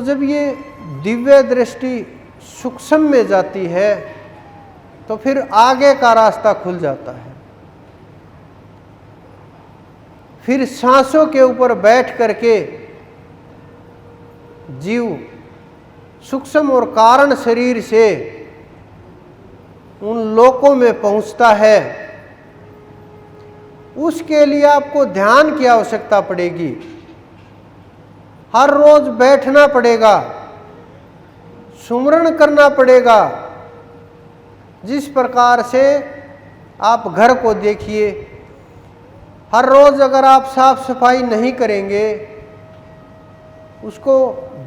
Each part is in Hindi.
जब ये दिव्य दृष्टि सूक्ष्म में जाती है तो फिर आगे का रास्ता खुल जाता है। फिर सांसों के ऊपर बैठ करके जीव सूक्ष्म और कारण शरीर से उन लोकों में पहुंचता है। उसके लिए आपको ध्यान की आवश्यकता पड़ेगी, हर रोज बैठना पड़ेगा, सुमरण करना पड़ेगा। जिस प्रकार से आप घर को देखिए, हर रोज अगर आप साफ सफाई नहीं करेंगे, उसको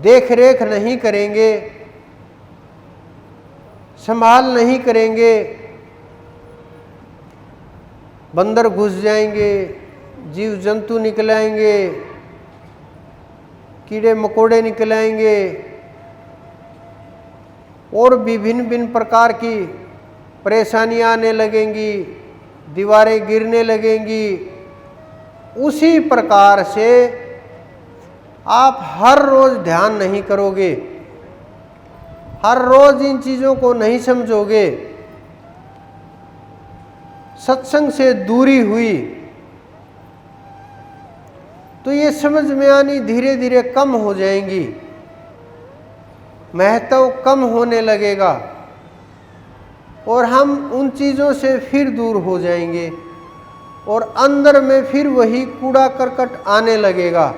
देख रेख नहीं करेंगे, संभाल नहीं करेंगे, बंदर घुस जाएंगे, जीव जंतु निकल आएंगे, कीड़े मकोड़े निकल आएंगे और विभिन्न भिन्न प्रकार की परेशानियां आने लगेंगी, दीवारें गिरने लगेंगी। उसी प्रकार से आप हर रोज ध्यान नहीं करोगे, हर रोज इन चीजों को नहीं समझोगे, सत्संग से दूरी हुई तो ये समझ में आनी धीरे धीरे कम हो जाएंगी, महत्व कम होने लगेगा और हम उन चीज़ों से फिर दूर हो जाएंगे और अंदर में फिर वही कूड़ा करकट आने लगेगा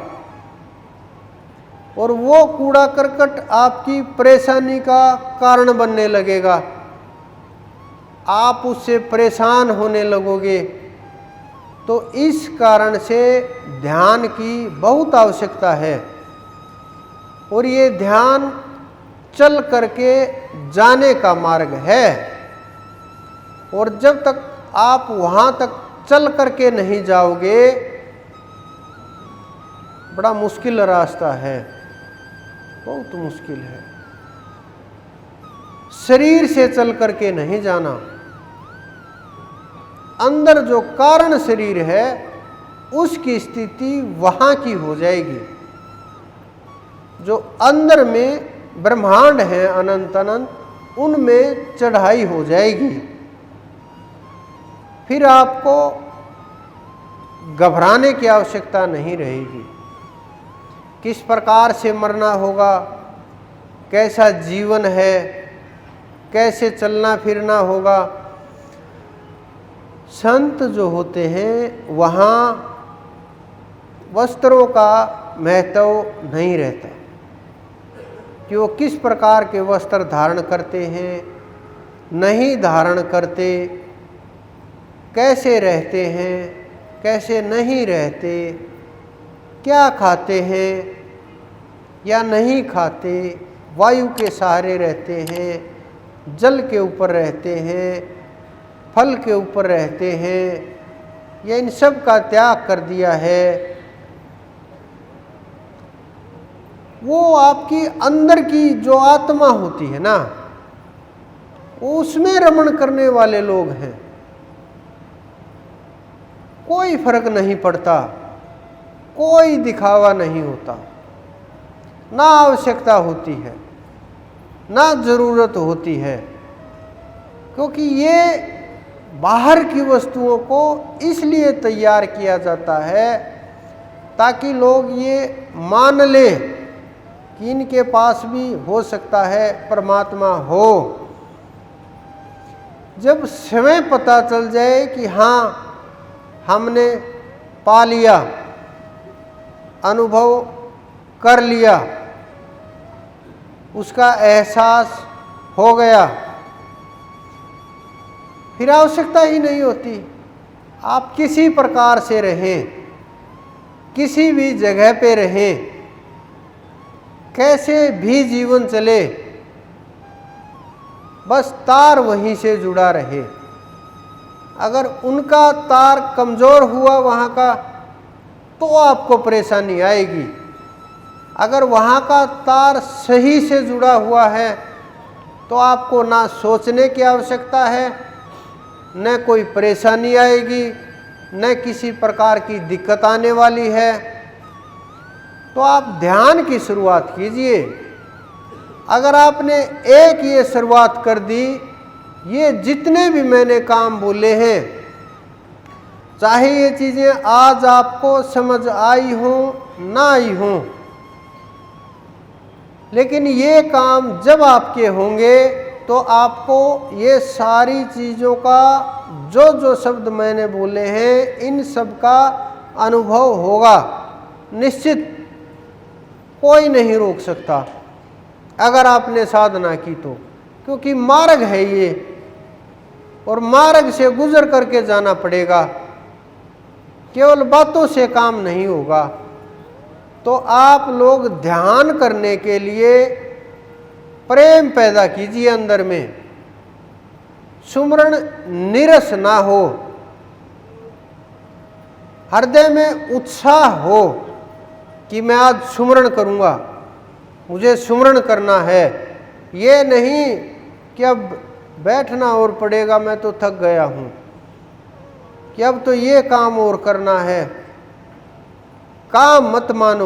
और वो कूड़ा करकट आपकी परेशानी का कारण बनने लगेगा। आप उससे परेशान होने लगोगे। तो इस कारण से ध्यान की बहुत आवश्यकता है और ये ध्यान चल करके जाने का मार्ग है। और जब तक आप वहाँ तक चल करके नहीं जाओगे, बड़ा मुश्किल रास्ता है, बहुत मुश्किल है। शरीर से चल करके नहीं जाना, अंदर जो कारण शरीर है उसकी स्थिति वहाँ की हो जाएगी। जो अंदर में ब्रह्मांड है अनंत अनंत, उनमें चढ़ाई हो जाएगी। फिर आपको घबराने की आवश्यकता नहीं रहेगी। किस प्रकार से मरना होगा, कैसा जीवन है, कैसे चलना फिरना होगा। संत जो होते हैं वहाँ वस्त्रों का महत्व नहीं रहता कि वो किस प्रकार के वस्त्र धारण करते हैं, नहीं धारण करते, कैसे रहते हैं, कैसे नहीं रहते, क्या खाते हैं या नहीं खाते, वायु के सहारे रहते हैं, जल के ऊपर रहते हैं, फल के ऊपर रहते हैं, या इन सब का त्याग कर दिया है। वो आपकी अंदर की जो आत्मा होती है ना, उसमें रमण करने वाले लोग हैं। कोई फर्क नहीं पड़ता, कोई दिखावा नहीं होता, ना आवश्यकता होती है, ना जरूरत होती है, क्योंकि ये बाहर की वस्तुओं को इसलिए तैयार किया जाता है ताकि लोग ये मान लें कि इनके पास भी हो सकता है परमात्मा हो। जब समय पता चल जाए कि हाँ हमने पा लिया, अनुभव कर लिया, उसका एहसास हो गया, फिर आवश्यकता ही नहीं होती। आप किसी प्रकार से रहें, किसी भी जगह पे रहें, कैसे भी जीवन चले, बस तार वहीं से जुड़ा रहे। अगर उनका तार कमज़ोर हुआ वहाँ का, तो आपको परेशानी आएगी। अगर वहाँ का तार सही से जुड़ा हुआ है तो आपको ना सोचने की आवश्यकता है, न कोई परेशानी आएगी, न किसी प्रकार की दिक्कत आने वाली है। तो आप ध्यान की शुरुआत कीजिए। अगर आपने एक ये शुरुआत कर दी, ये जितने भी मैंने काम बोले हैं, चाहे ये चीज़ें आज आपको समझ आई हो ना आई हो, लेकिन ये काम जब आपके होंगे तो आपको ये सारी चीज़ों का जो जो शब्द मैंने बोले हैं, इन सब का अनुभव होगा निश्चित। कोई नहीं रोक सकता अगर आपने साधना की तो, क्योंकि मार्ग है ये, और मार्ग से गुजर करके जाना पड़ेगा। केवल बातों से काम नहीं होगा। तो आप लोग ध्यान करने के लिए प्रेम पैदा कीजिए अंदर में, सुमरण नीरस ना हो, हृदय में उत्साह हो कि मैं आज सुमरण करूंगा, मुझे सुमरण करना है। ये नहीं कि अब बैठना और पड़ेगा, मैं तो थक गया हूं, कि अब तो ये काम और करना है। काम मत मानो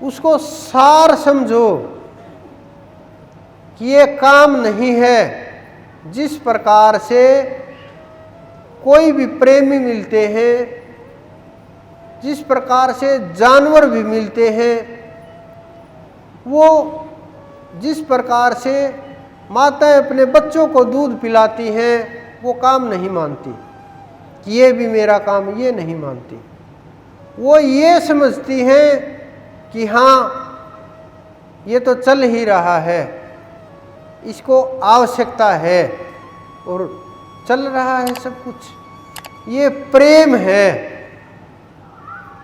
उसको सार समझो कि ये काम नहीं है। जिस प्रकार से कोई भी प्रेमी मिलते हैं, जिस प्रकार से जानवर भी मिलते हैं, वो जिस प्रकार से माताएं अपने बच्चों को दूध पिलाती हैं, वो काम नहीं मानती कि ये भी मेरा काम, ये नहीं मानती। वो ये समझती हैं कि हाँ ये तो चल ही रहा है, इसको आवश्यकता है और चल रहा है सब कुछ। ये प्रेम है,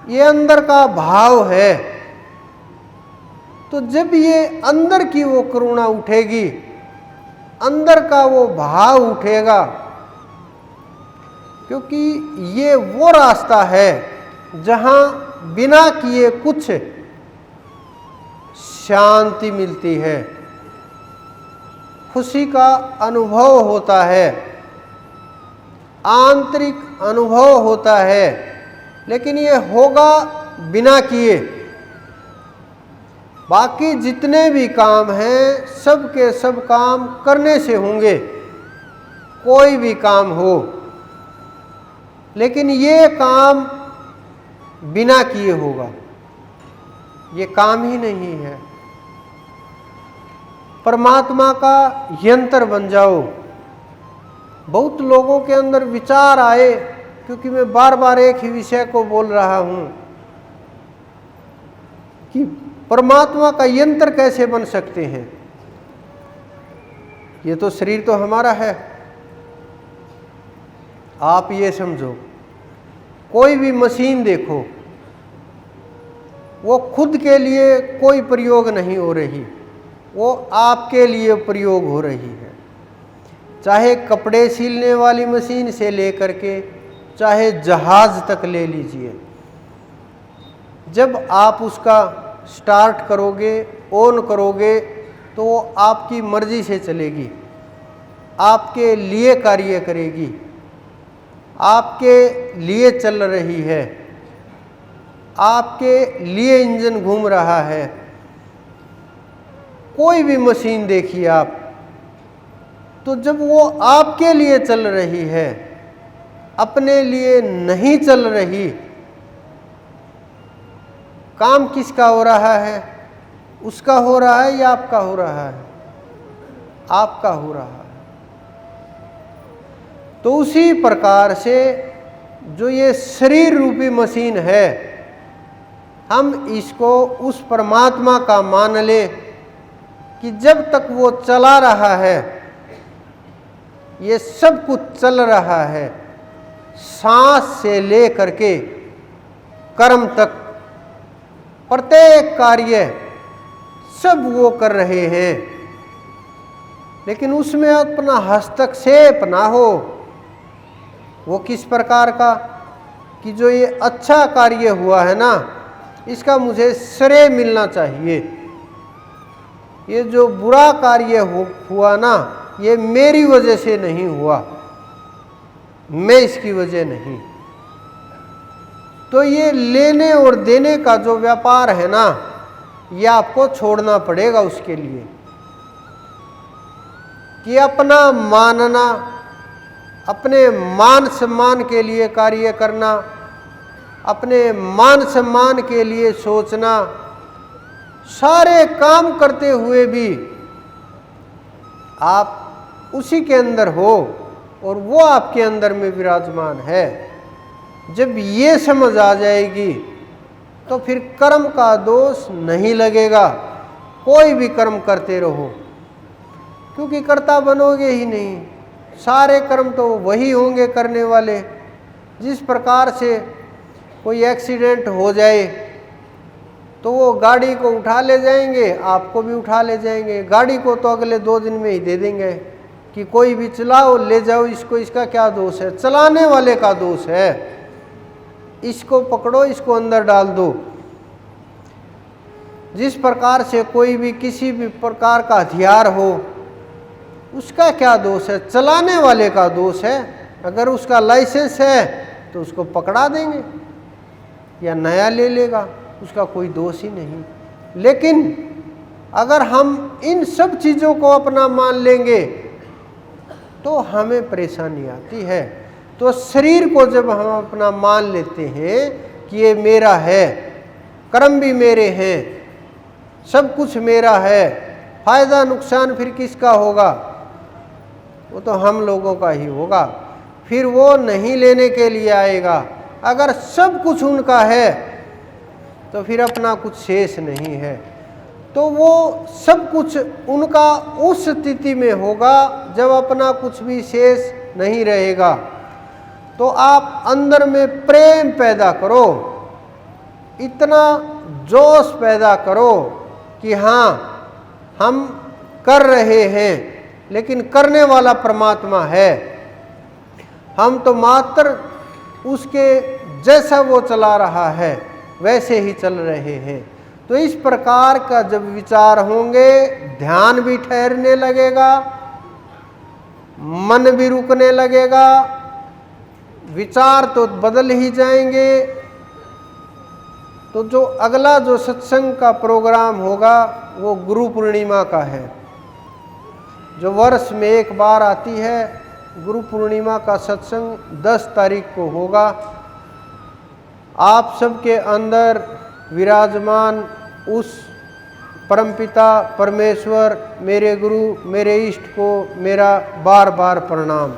ये अंदर का भाव है। तो जब ये अंदर की वो करुणा उठेगी, अंदर का वो भाव उठेगा, क्योंकि ये वो रास्ता है जहां बिना किए कुछ शांति मिलती है, खुशी का अनुभव होता है, आंतरिक अनुभव होता है। लेकिन ये होगा बिना किए। बाकी जितने भी काम हैं, सब के सब काम करने से होंगे, कोई भी काम हो, लेकिन ये काम बिना किए होगा, ये काम ही नहीं है। परमात्मा का यंत्र बन जाओ। बहुत लोगों के अंदर विचार आए, क्योंकि मैं बार बार एक ही विषय को बोल रहा हूं कि परमात्मा का यंत्र कैसे बन सकते हैं। ये तो शरीर तो हमारा है। आप ये समझो, कोई भी मशीन देखो, वो खुद के लिए कोई प्रयोग नहीं हो रही, वो आपके लिए प्रयोग हो रही है। चाहे कपड़े सीलने वाली मशीन से लेकर के चाहे जहाज तक ले लीजिए, जब आप उसका स्टार्ट करोगे, ऑन करोगे, तो वो आपकी मर्जी से चलेगी, आपके लिए कार्य करेगी, आपके लिए चल रही है, आपके लिए इंजन घूम रहा है। कोई भी मशीन देखिए आप, तो जब वो आपके लिए चल रही है, अपने लिए नहीं चल रही, काम किसका हो रहा है? उसका हो रहा है या आपका हो रहा है? आपका हो रहा है। तो उसी प्रकार से जो ये शरीर रूपी मशीन है, हम इसको उस परमात्मा का मान ले कि जब तक वो चला रहा है, ये सब कुछ चल रहा है, सांस से ले करके कर्म तक प्रत्येक कार्य सब वो कर रहे हैं। लेकिन उसमें अपना हस्तक्षेप ना हो। वो किस प्रकार का कि जो ये अच्छा कार्य हुआ है ना, इसका मुझे श्रेय मिलना चाहिए। ये जो बुरा कार्य हुआ ना, ये मेरी वजह से नहीं हुआ, मैं इसकी वजह नहीं। तो ये लेने और देने का जो व्यापार है ना, ये आपको छोड़ना पड़ेगा उसके लिए। कि अपना मानना, अपने मान सम्मान के लिए कार्य करना, अपने मान सम्मान के लिए सोचना, सारे काम करते हुए भी आप उसी के अंदर हो और वो आपके अंदर में विराजमान है। जब ये समझ आ जाएगी तो फिर कर्म का दोष नहीं लगेगा। कोई भी कर्म करते रहो, क्योंकि कर्ता बनोगे ही नहीं, सारे कर्म तो वही होंगे करने वाले। जिस प्रकार से कोई एक्सीडेंट हो जाए तो वो गाड़ी को उठा ले जाएंगे, आपको भी उठा ले जाएंगे। गाड़ी को तो अगले 2 दिन में ही दे देंगे कि कोई भी चलाओ, ले जाओ इसको, इसका क्या दोष है? चलाने वाले का दोष है। इसको पकड़ो, इसको अंदर डाल दो। जिस प्रकार से कोई भी किसी भी प्रकार का हथियार हो, उसका क्या दोष है? चलाने वाले का दोष है। अगर उसका लाइसेंस है तो उसको पकड़ा देंगे या नया ले लेगा, उसका कोई दोष ही नहीं। लेकिन अगर हम इन सब चीज़ों को अपना मान लेंगे तो हमें परेशानी आती है। तो शरीर को जब हम अपना मान लेते हैं कि ये मेरा है, कर्म भी मेरे हैं, सब कुछ मेरा है, फायदा नुकसान फिर किसका होगा? वो तो हम लोगों का ही होगा। फिर वो नहीं लेने के लिए आएगा। अगर सब कुछ उनका है तो फिर अपना कुछ शेष नहीं है। तो वो सब कुछ उनका उस स्थिति में होगा जब अपना कुछ भी शेष नहीं रहेगा। तो आप अंदर में प्रेम पैदा करो, इतना जोश पैदा करो कि हाँ, हम कर रहे हैं, लेकिन करने वाला परमात्मा है। हम तो मात्र उसके जैसा वो चला रहा है वैसे ही चल रहे हैं। तो इस प्रकार का जब विचार होंगे, ध्यान भी ठहरने लगेगा, मन भी रुकने लगेगा, विचार तो बदल ही जाएंगे। तो जो अगला जो सत्संग का प्रोग्राम होगा वो गुरु पूर्णिमा का है, जो वर्ष में एक बार आती है। गुरु पूर्णिमा का सत्संग 10 तारीख को होगा। आप सबके अंदर विराजमान उस परमपिता परमेश्वर, मेरे गुरु, मेरे इष्ट को मेरा बार बार प्रणाम।